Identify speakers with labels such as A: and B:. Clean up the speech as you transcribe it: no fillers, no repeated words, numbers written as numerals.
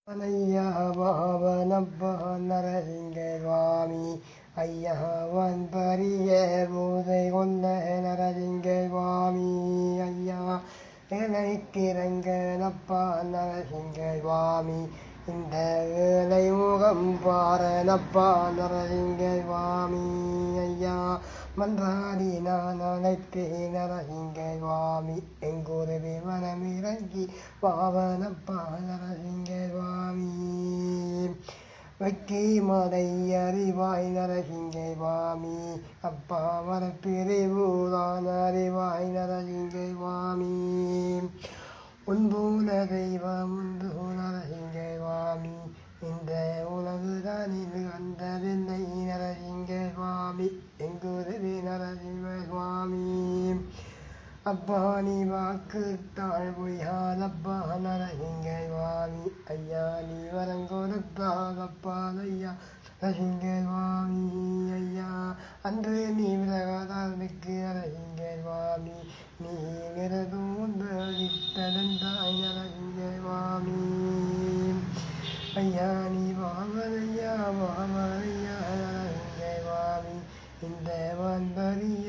A: ஐயா பாவனப்பா நரசிங்கவாமி ஐயாவன் பரிய பூதை கொண்ட நரசிங்கவாமி ஐயா இணைக்கிறங்கனப்பா நரசிங்கவாமி இந்த ஏழை முகம் பாரனப்பா நரசிங்கவாமி ஐயா மன்றாடி நான் அழைத்தேன் நரசிங்கவாமி எங்குருவி மனமிறங்கி பாவனப்பா நரசிங்கவாமி வைக்கை மலை அறிவாய் நரசிங்கவாமி அப்பா மரப்பிரிவுதான் அறிவாய் நரசிங்கவாமி உன்போல தெய்வம் உண்டு நரசிங்கவாமி இந்த உலகுதானில் வந்ததில்லை நரசிங்கவாமி எங்குருவி நரசிங்கவாமி அப்பா நீ வாக்கு தாழ்வுயாதப்பா நரசிங்கவாமி ஐயா நீ வரங்கொடுத்தாதப்பா ஐயா நரசிங்கவாமி ஐயா அன்று நீ விலகாதற்கு நரசிங்கவாமி நீ விரதூந்தளித்தடந்தாய் நரசிங்கவாமி ஐயா நீ வாமனையா நரசிங்கவாமி இந்த வந்தறிய